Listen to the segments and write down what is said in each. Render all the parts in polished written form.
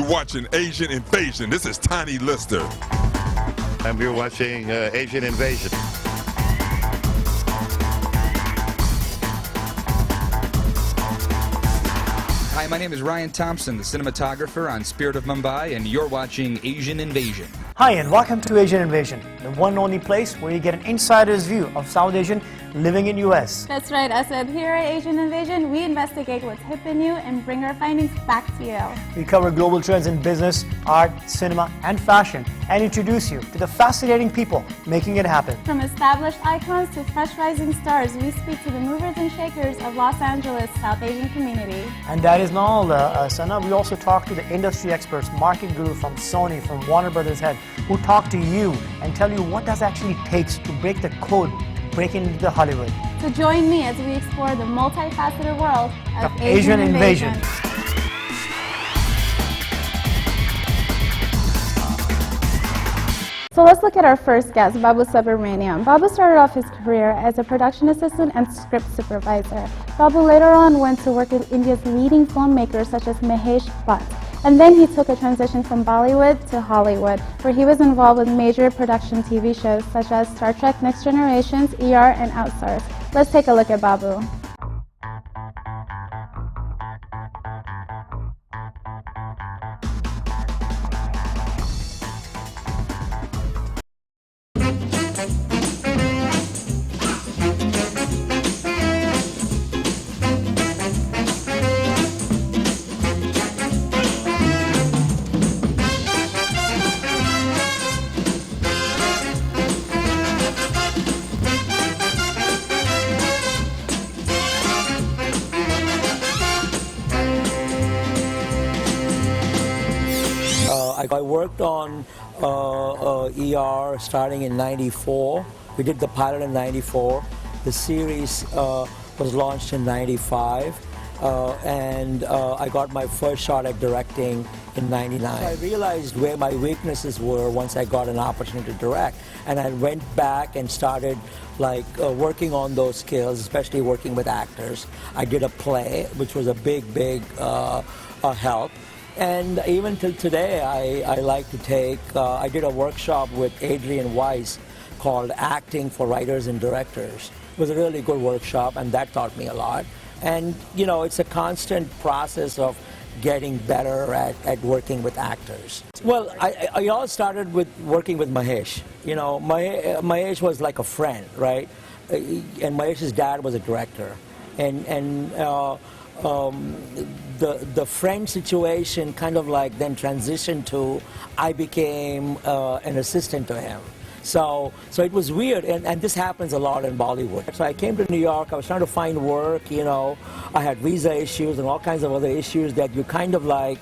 You're watching Asian Invasion. This is Tiny Lister. And we're watching Asian Invasion. Hi, my name is Ryan Thompson, the cinematographer on Spirit of Mumbai, and you're watching Asian Invasion. Hi, and welcome to Asian Invasion, the one and only place where you get an insider's view of South Asian living in US. That's right, Asad. Here at Asian Invasion, we investigate what's hip and new and bring our findings back to you. We cover global trends in business, art, cinema, and fashion, and introduce you to the fascinating people making it happen. From established icons to fresh rising stars, we speak to the movers and shakers of Los Angeles' South Asian community. And that is not all, Sana. We also talk to the industry experts, market guru from Sony, from Warner Brothers Head, who talk to you and tell you what does actually takes to break the code, break into the Hollywood. So join me as we explore the multifaceted world of Asian Invasion. So let's look at our first guest, Babu Subramaniam. Babu started off his career as a production assistant and script supervisor. Babu later on went to work with India's leading filmmakers such as Mahesh Bhatt. And then he took a transition from Bollywood to Hollywood, where he was involved with major production TV shows such as Star Trek Next Generations, ER, and Outsourced. Let's take a look at Babu. I worked on ER starting in '94. We did the pilot in '94. The series was launched in '95. And I got my first shot at directing in '99. So I realized where my weaknesses were once I got an opportunity to direct. And I went back and started working on those skills, especially working with actors. I did a play, which was a big help. And even till today, I like to take, I did a workshop with Adrian Weiss called Acting for Writers and Directors. It was a really good workshop, and that taught me a lot. And, you know, it's a constant process of getting better at working with actors. Well, I all started with working with Mahesh. You know, Mahesh was like a friend, right? And Mahesh's dad was a director. And the friend situation kind of like then transitioned to I became an assistant to him. So it was weird, and this happens a lot in Bollywood. So I came to New York, I was trying to find work, you know, I had visa issues and all kinds of other issues that you kind of like,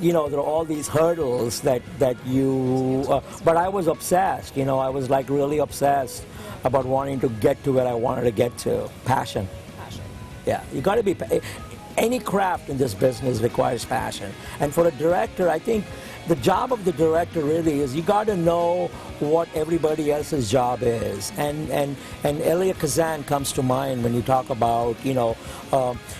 you know, there are all these hurdles that you, but I was obsessed, you know, I was like really obsessed about wanting to get to where I wanted to get to. Passion. Yeah, you got to be, any craft in this business requires passion. And for a director, I think the job of the director really is you got to know what everybody else's job is. And Elia Kazan comes to mind when you talk about, you know,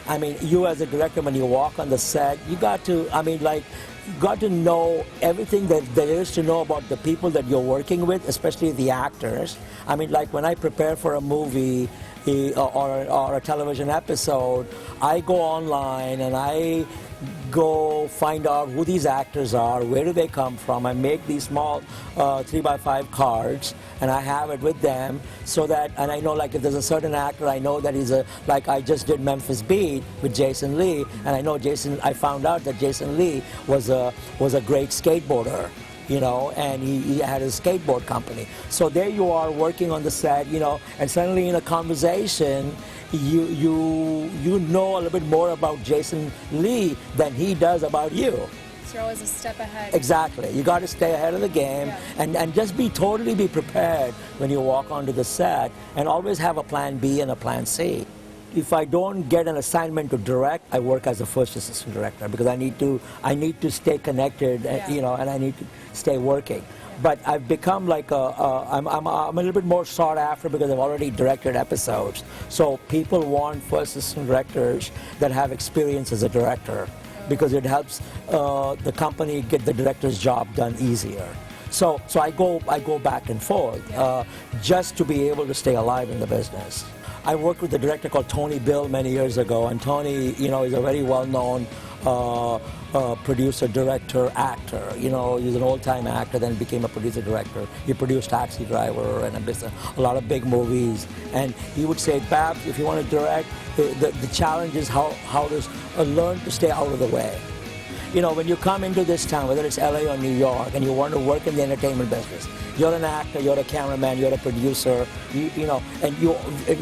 I mean, you as a director, when you walk on the set, you got to, I mean, like, you got to know everything that there is to know about the people that you're working with, especially the actors. I mean, like when I prepare for a movie, or a television episode, I go online and I go find out who these actors are, where do they come from. I make these small 3x5 cards and I have it with them so that, and I know like if there's a certain actor, I know that he's like I just did Memphis Beat with Jason Lee, and I know I found out that Jason Lee was a great skateboarder. You know, and he had a skateboard company. So there you are working on the set, you know, and suddenly in a conversation, you know a little bit more about Jason Lee than he does about you. So you're always a step ahead. Exactly. You got to stay ahead of the game, yeah. and just totally be prepared when you walk onto the set, and always have a plan B and a plan C. If I don't get an assignment to direct, I work as a first assistant director because I need to stay connected, yeah. You know, and I need to stay working. But I've become like I'm a little bit more sought after because I've already directed episodes. So people want first assistant directors that have experience as a director. because it helps the company get the director's job done easier. So I go back and forth just to be able to stay alive in the business. I worked with a director called Tony Bill many years ago, and Tony, is a very well-known producer, director, actor. He's an old-time actor, then became a producer, director. He produced Taxi Driver and a lot of big movies. And he would say, Babs, if you want to direct, the challenge is how to learn to stay out of the way. When you come into this town, whether it's LA or New York, and you want to work in the entertainment business, you're an actor, you're a cameraman, you're a producer, and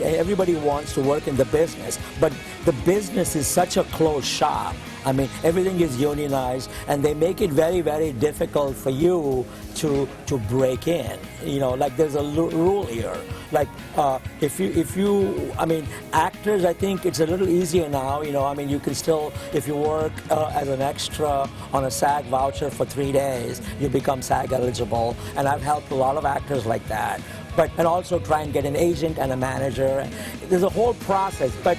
everybody wants to work in the business. But the business is such a closed shop. I mean, everything is unionized, and they make it very, very difficult for you to break in. Like there's a rule here. Like if you, actors, I think it's a little easier now. You can still, if you work as an extra on a SAG voucher for 3 days, you become SAG eligible. And I've helped a lot of actors like that. And also try and get an agent and a manager. There's a whole process, but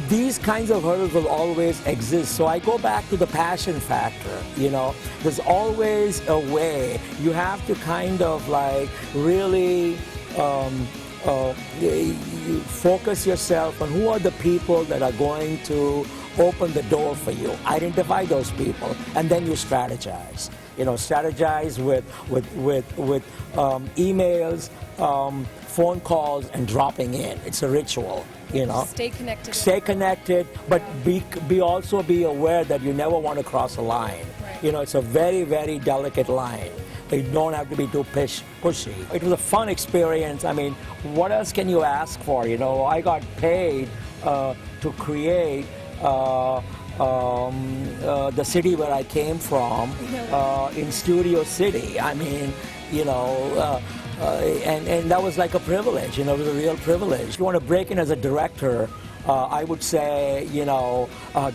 these kinds of hurdles will always exist. So I go back to the passion factor. There's always a way. You have to kind of like really focus yourself on who are the people that are going to open the door for you. Identify those people, and then you strategize. Strategize with emails, phone calls, and dropping in. It's a ritual. Stay connected. Stay connected, but be also be aware that you never want to cross a line. Right. It's a very, very delicate line. You don't have to be too pushy. It was a fun experience. What else can you ask for? I got paid to create the city where I came from in Studio City. And that was like a privilege, it was a real privilege. If you want to break in as a director, I would say,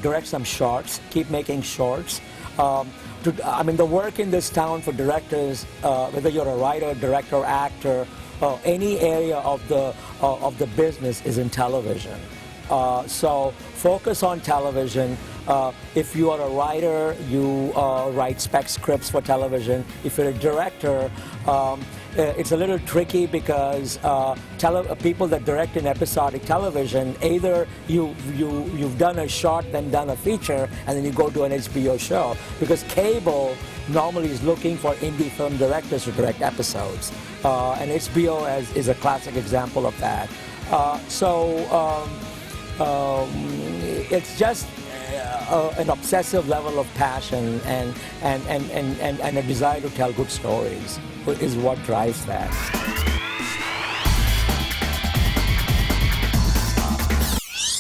direct some shorts, keep making shorts. The work in this town for directors, whether you're a writer, director, actor, any area of the business is in television. So focus on television. If you are a writer, you write spec scripts for television. If you're a director, it's a little tricky because people that direct in episodic television, either you've done a short, then done a feature, and then you go to an HBO show. Because cable normally is looking for indie film directors to direct episodes. And HBO is a classic example of that. It's just an obsessive level of passion and a desire to tell good stories is what drives that.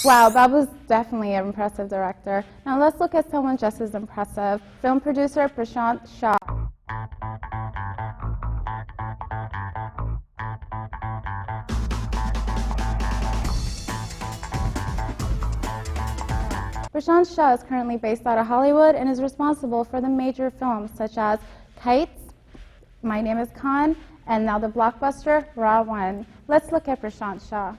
Wow, Babu's definitely an impressive director. Now let's look at someone just as impressive. Film producer Prashant Shah. Prashant Shah is currently based out of Hollywood and is responsible for the major films such as Kites, My Name is Khan, and now the blockbuster Ra.One. Let's look at Prashant Shah.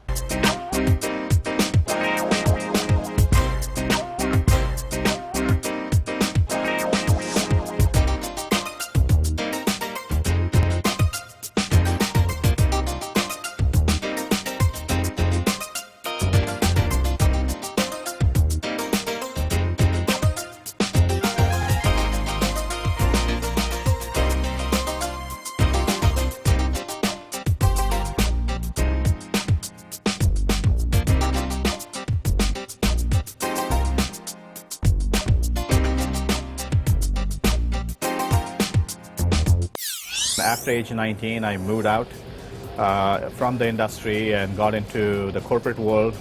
After age 19, I moved out from the industry and got into the corporate world.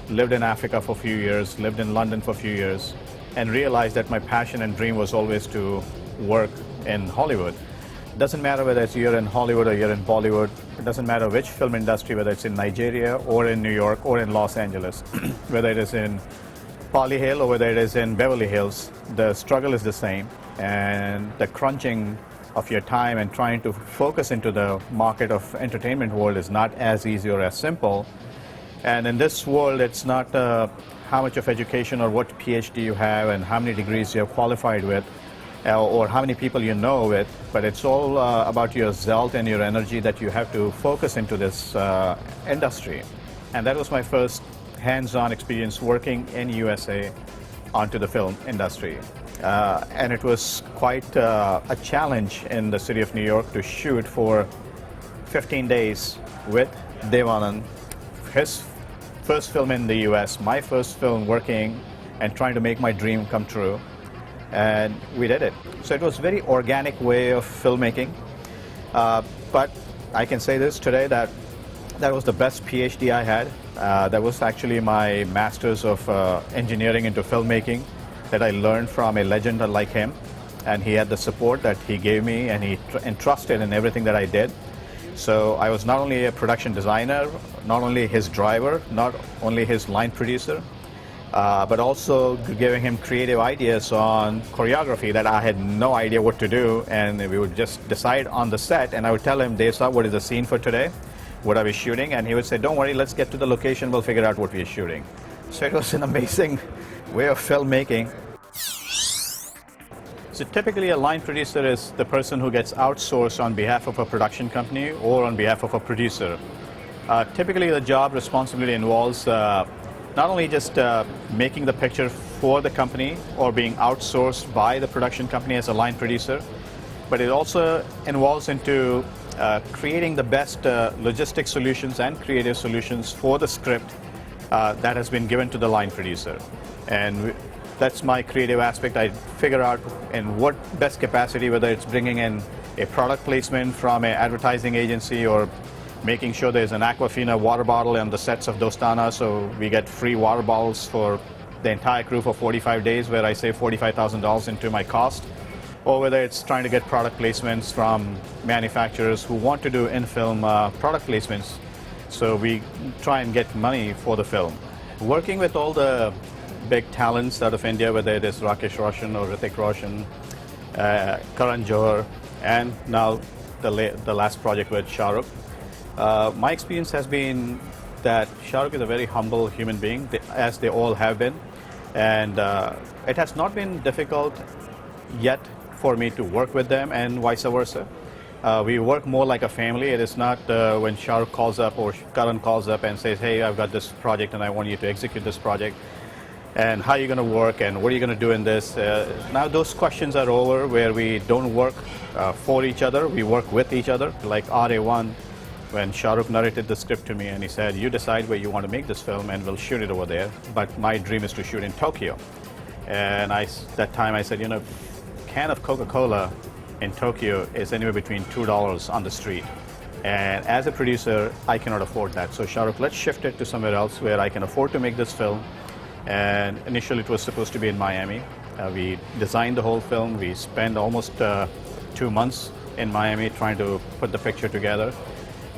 Lived in Africa for a few years, lived in London for a few years, and realized that my passion and dream was always to work in Hollywood. It doesn't matter whether it's you're in Hollywood or you're in Bollywood. It doesn't matter which film industry, whether it's in Nigeria or in New York or in Los Angeles, whether it is in Poly Hill or whether it is in Beverly Hills, the struggle is the same, and the crunching of your time and trying to focus into the market of entertainment world is not as easy or as simple. And in this world, it's not how much of education or what PhD you have and how many degrees you have qualified with, or how many people you know with, but it's all about your zeal and your energy that you have to focus into this industry. And that was my first hands-on experience working in USA onto the film industry. And it was quite a challenge in the city of New York to shoot for 15 days with Dev Anand, his first film in the US, my first film working and trying to make my dream come true. And we did it. So it was a very organic way of filmmaking. But I can say this today, that was the best PhD I had. That was actually my master's of engineering into filmmaking that I learned from a legend like him. And he had the support that he gave me, and he entrusted in everything that I did. So I was not only a production designer, not only his driver, not only his line producer, but also giving him creative ideas on choreography that I had no idea what to do, and we would just decide on the set, and I would tell him, Dave sir, what is the scene for today? What are we shooting? And he would say, don't worry, let's get to the location, we'll figure out what we're shooting. So it was an amazing way of filmmaking. So typically a line producer is the person who gets outsourced on behalf of a production company or on behalf of a producer. Typically the job responsibility involves not only just making the picture for the company or being outsourced by the production company as a line producer, but it also involves into creating the best logistic solutions and creative solutions for the script that has been given to the line producer. And that's my creative aspect. I figure out in what best capacity, whether it's bringing in a product placement from an advertising agency or making sure there's an Aquafina water bottle on the sets of Dostana, so we get free water bottles for the entire crew for 45 days, where I save $45,000 into my cost, or whether it's trying to get product placements from manufacturers who want to do in-film product placements, so we try and get money for the film. Working with all the big talents out of India, whether it is Rakesh Roshan or Hrithik Roshan, Karan Johar, and now the last project with Shah Rukh. My experience has been that Shah Rukh is a very humble human being, as they all have been, and it has not been difficult yet for me to work with them, and vice versa. We work more like a family. It is not when Shah Rukh calls up or Karan calls up and says, hey, I've got this project and I want you to execute this project, and how are you going to work and what are you going to do in this? Now those questions are over, where we don't work for each other, we work with each other. Like RA1, when Shah Rukh narrated the script to me and he said, you decide where you want to make this film and we'll shoot it over there, but my dream is to shoot in Tokyo. And that time I said, you know, a can of Coca-Cola in Tokyo is anywhere between $2 on the street. And as a producer, I cannot afford that. So Shah Rukh, let's shift it to somewhere else where I can afford to make this film. And initially it was supposed to be in Miami. We designed the whole film. We spent almost 2 months in Miami trying to put the picture together.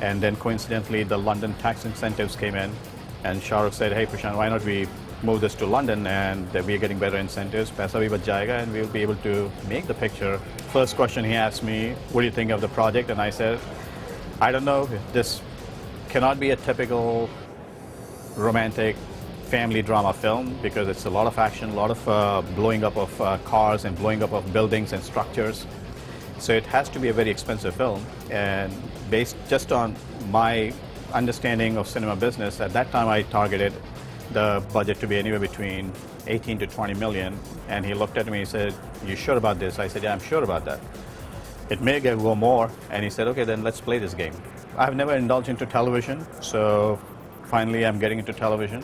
And then coincidentally, the London tax incentives came in, and Shah Rukh said, hey Prashant, why not we move this to London, and we're getting better incentives, paisa bhi bach jayega, and we'll be able to make the picture. First question he asked me, what do you think of the project? And I said, I don't know, this cannot be a typical romantic family drama film, because it's a lot of action, a lot of blowing up of cars and blowing up of buildings and structures. So it has to be a very expensive film, and based just on my understanding of cinema business, at that time I targeted the budget to be anywhere between 18 to 20 million, and he looked at me and said, you sure about this? I said, yeah, I'm sure about that. It may go more, and he said, okay, then let's play this game. I've never indulged into television, so finally I'm getting into television,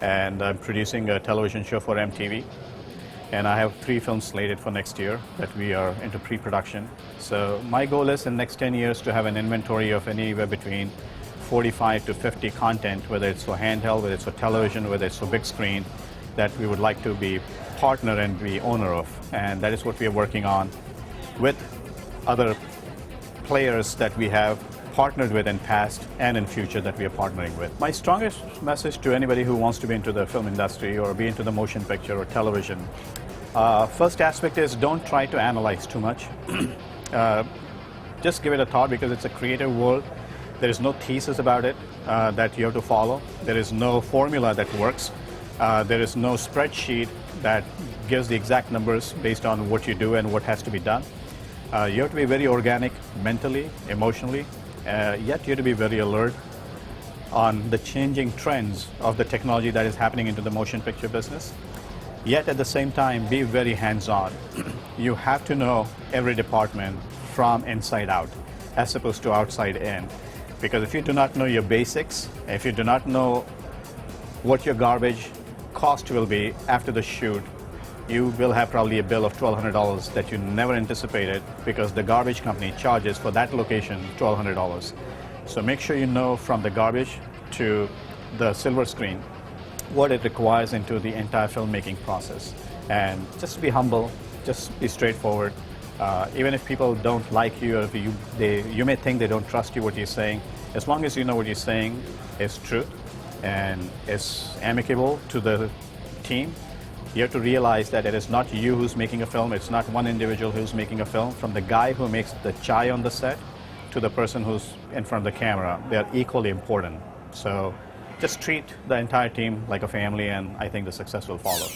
and I'm producing a television show for MTV. And I have 3 films slated for next year that we are into pre-production. So my goal is in the next 10 years to have an inventory of anywhere between 45 to 50 content, whether it's for handheld, whether it's for television, whether it's for big screen, that we would like to be partner and be owner of. And that is what we are working on with other players that we have partnered with in past and in future that we are partnering with. My strongest message to anybody who wants to be into the film industry or be into the motion picture or television, first aspect is don't try to analyze too much. Just give it a thought, because it's a creative world. There is no thesis about it that you have to follow. There is no formula that works. There is no spreadsheet that gives the exact numbers based on what you do and what has to be done. You have to be very organic mentally, emotionally, yet you have to be very alert on the changing trends of the technology that is happening into the motion picture business. Yet at the same time, be very hands-on. You have to know every department from inside out, as opposed to outside in. Because if you do not know your basics, if you do not know what your garbage cost will be after the shoot, you will have probably a bill of $1,200 that you never anticipated because the garbage company charges for that location $1,200. So make sure you know from the garbage to the silver screen what it requires into the entire filmmaking process. And just be humble, just be straightforward. Even if people don't like you, or if you may think they don't trust you what you're saying, as long as you know what you're saying is true and is amicable to the team, you have to realize that it is not you who's making a film, it's not one individual who's making a film. From the guy who makes the chai on the set to the person who's in front of the camera, they are equally important. So just treat the entire team like a family, and I think the success will follow.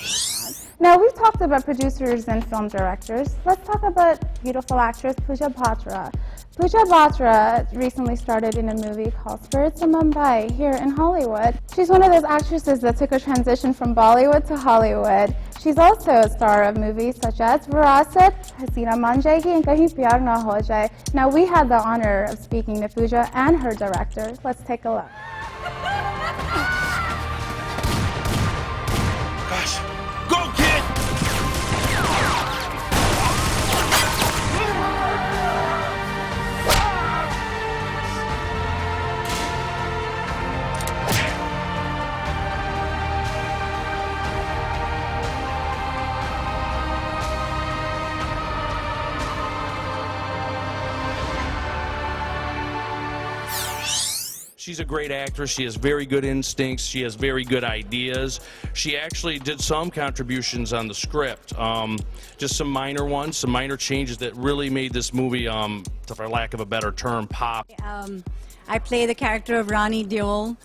Now, we've talked about producers and film directors. Let's talk about beautiful actress Pooja Batra. Pooja Batra recently starred in a movie called Spirits of Mumbai here in Hollywood. She's one of those actresses that took a transition from Bollywood to Hollywood. She's also a star of movies such as Virasat, Hasina Maan Jayegi, and Kahin Pyar Na Ho Jaye. Now, we had the honor of speaking to Pooja and her director. Let's take a look. Gosh, go kid! She's a great actress. She has very good instincts. She has very good ideas. She actually did some contributions on the script, just some minor ones, some minor changes that really made this movie, for lack of a better term, pop. I play the character of Rani Deol.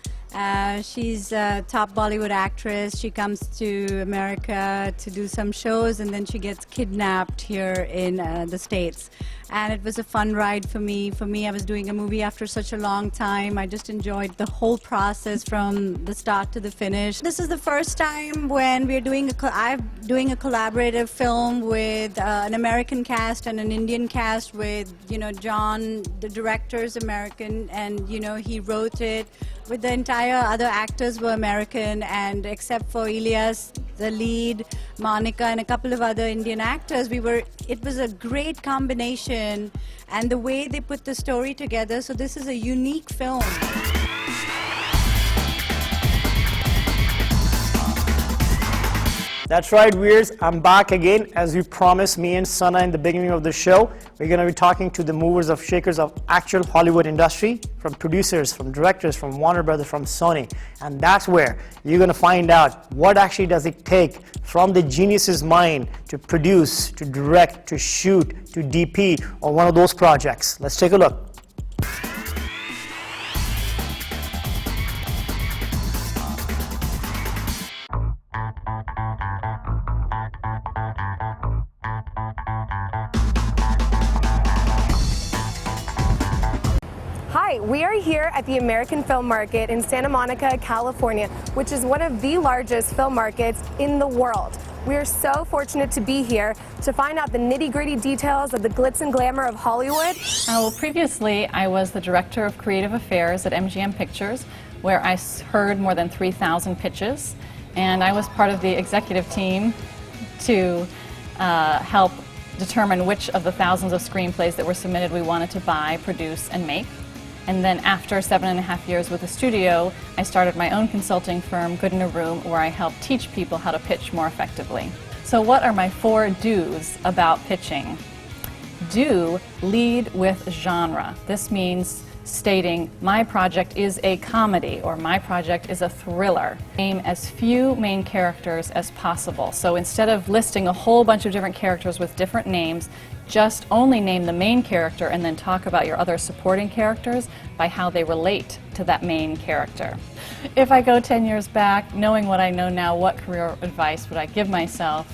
She's a top Bollywood actress. She comes to America to do some shows, and then she gets kidnapped here in the States. And it was a fun ride for me. I was doing a movie after such a long time. I just enjoyed the whole process from the start to the finish. This is the first time when we're doing I'm doing a collaborative film with an American cast and an Indian cast with, John, the director's American, and, he wrote it. With the entire other actors were American, and except for Ilyas, the lead, Monica, and a couple of other Indian actors, it was a great combination, and the way they put the story together, so this is a unique film. That's right, viewers. I'm back again. As we promised, me and Sana in the beginning of the show, we're going to be talking to the movers of shakers of actual Hollywood industry, from producers, from directors, from Warner Brothers, from Sony. And that's where you're going to find out what actually does it take from the genius's mind to produce, to direct, to shoot, to DP on one of those projects. Let's take a look. Hi, we are here at the American Film Market in Santa Monica, California, which is one of the largest film markets in the world. We are so fortunate to be here to find out the nitty-gritty details of the glitz and glamour of Hollywood. Well, previously I was the Director of Creative Affairs at MGM Pictures, where I heard more than 3,000 pitches, and I was part of the executive team to help determine which of the thousands of screenplays that were submitted we wanted to buy, produce, and make. And then after 7.5 years with the studio, I started my own consulting firm, Good in a Room, where I help teach people how to pitch more effectively. So what are my 4 do's about pitching? Do lead with genre. This means stating my project is a comedy or my project is a thriller. Name as few main characters as possible. So instead of listing a whole bunch of different characters with different names, just only name the main character and then talk about your other supporting characters by how they relate to that main character. If I go 10 years back, knowing what I know now, what career advice would I give myself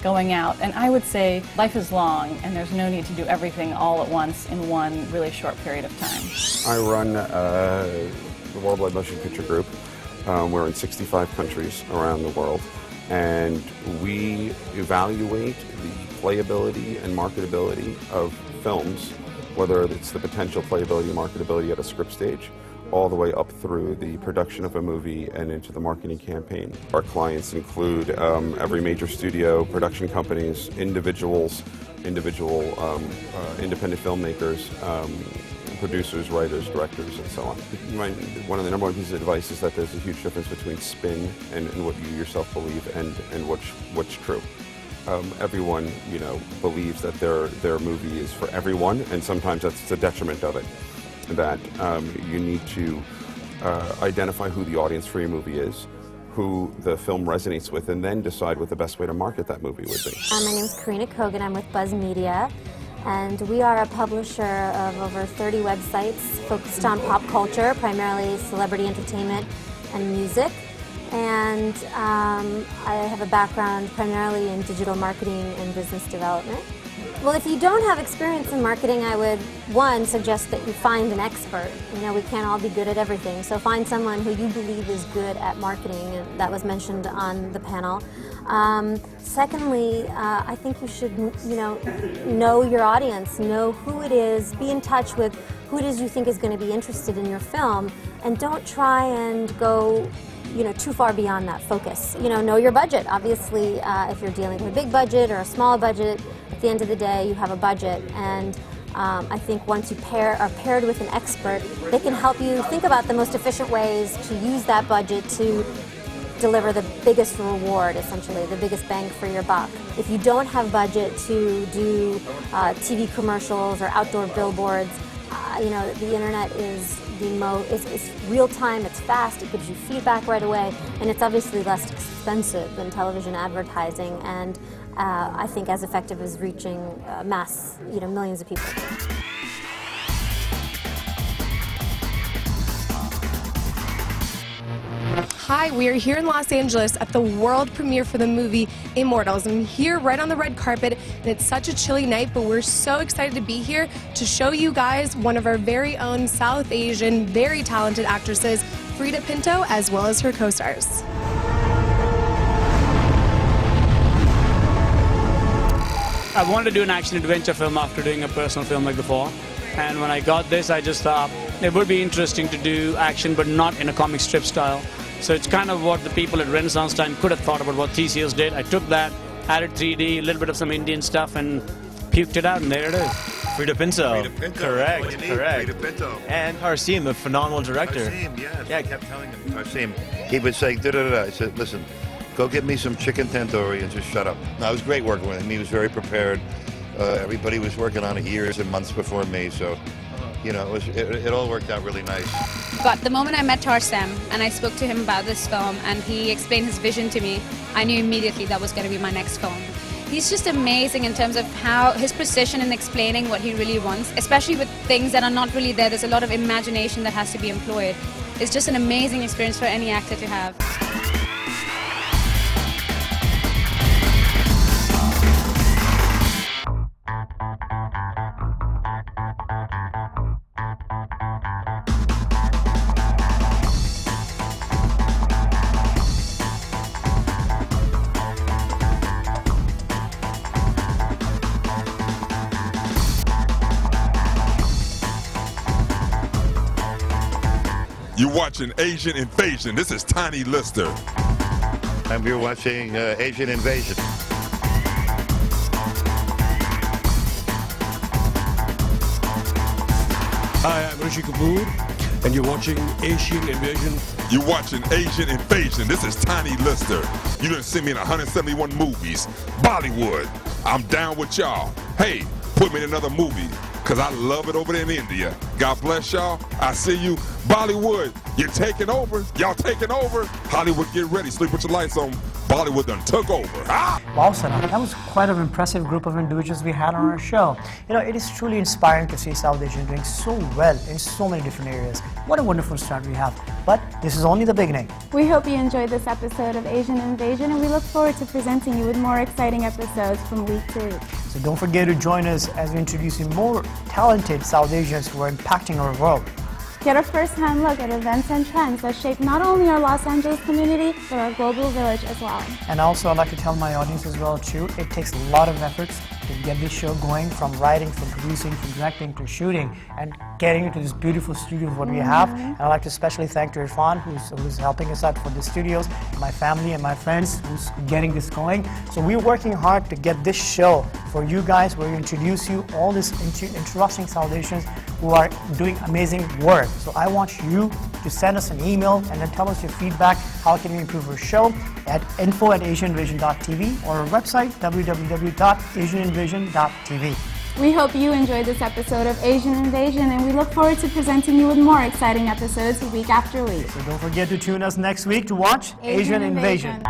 going out? And I would say life is long and there's no need to do everything all at once in one really short period of time. I run the Worldwide Motion Picture Group. We're in 65 countries around the world, and we evaluate the playability and marketability of films, whether it's the potential playability and marketability at a script stage, all the way up through the production of a movie and into the marketing campaign. Our clients include every major studio, production companies, individual independent filmmakers, producers, writers, directors, and so on. One of the number one pieces of advice is that there's a huge difference between spin and what you yourself believe and what's true. Everyone, believes that their movie is for everyone, and sometimes that's the detriment of it. That you need to identify who the audience for your movie is, who the film resonates with, and then decide what the best way to market that movie would be. My name is Karina Kogan. I'm with Buzz Media, and we are a publisher of over 30 websites focused on pop culture, primarily celebrity entertainment and music. And I have a background primarily in digital marketing and business development. Well, if you don't have experience in marketing, I would, one, suggest that you find an expert. We can't all be good at everything, so find someone who you believe is good at marketing, and that was mentioned on the panel. Secondly, I think you should, know your audience, know who it is, be in touch with who it is you think is going to be interested in your film, and don't try and go too far beyond that focus. Know your budget. Obviously, if you're dealing with a big budget or a small budget, at the end of the day, you have a budget. And I think once you are paired with an expert, they can help you think about the most efficient ways to use that budget to deliver the biggest reward, essentially, the biggest bang for your buck. If you don't have budget to do TV commercials or outdoor billboards, the internet is it's real time, it's fast, it gives you feedback right away, and it's obviously less expensive than television advertising, and I think as effective as reaching mass, millions of people. Hi, we are here in Los Angeles at the world premiere for the movie Immortals. I'm here right on the red carpet, and it's such a chilly night, but we're so excited to be here to show you guys one of our very own South Asian, very talented actresses, Freida Pinto, as well as her co-stars. I wanted to do an action-adventure film after doing a personal film like before, and when I got this, I just thought it would be interesting to do action, but not in a comic strip style. So it's kind of what the people at Renaissance Time could have thought about what Theseus did. I took that, added 3D, a little bit of some Indian stuff, and puked it out, and there it is. Freida Pinto. Freida Pinto. Correct, All you need, correct. Freida Pinto. And Harseem, a phenomenal director. Harseem, yes. Yeah. I kept telling him, Harseem, he would say, da-da-da-da. I said, listen, go get me some chicken tandoori and just shut up. No, it was great working with him. He was very prepared. Everybody was working on it years and months before me, so it all worked out really nice. But the moment I met Tarsem and I spoke to him about this film and he explained his vision to me, I knew immediately that was going to be my next film. He's just amazing in terms of how his precision in explaining what he really wants, especially with things that are not really there. There's a lot of imagination that has to be employed. It's just an amazing experience for any actor to have. You're watching Asian Invasion. This is Tiny Lister. And you're watching Asian Invasion. Hi, I'm Rishi Kapoor, and you're watching Asian Invasion. You're watching Asian Invasion. This is Tiny Lister. You done seen me in 171 movies. Bollywood. I'm down with y'all. Hey, put me in another movie, because I love it over there in India. God bless y'all. I see you. Bollywood, you're taking over. Y'all taking over. Hollywood, get ready. Sleep with your lights on. Bollywood done took over. Ah! Wow, Sana, that was quite an impressive group of individuals we had on our show. You know, it is truly inspiring to see South Asian doing so well in so many different areas. What a wonderful start we have. But this is only the beginning. We hope you enjoyed this episode of Asian Invasion, and we look forward to presenting you with more exciting episodes from week to week. So don't forget to join us as we introduce you more talented South Asians who are impacting our world. Get a first-hand look at events and trends that shape not only our Los Angeles community, but our global village as well. And also, I'd like to tell my audience as well, too, it takes a lot of efforts to get this show going, from writing, from producing, from directing, to shooting, and getting into this beautiful studio what we have. And I'd like to especially thank Irfan, who's helping us out for the studios, my family and my friends who's getting this going. So we're working hard to get this show for you guys, where we introduce you all these interesting South Asians who are doing amazing work. So I want you to send us an email and then tell us your feedback. How can we improve our show? At info@asianinvasion.tv or our website www.asianinvasion.tv. We hope you enjoyed this episode of Asian Invasion, and we look forward to presenting you with more exciting episodes week after week. So don't forget to tune us next week to watch Asian Invasion.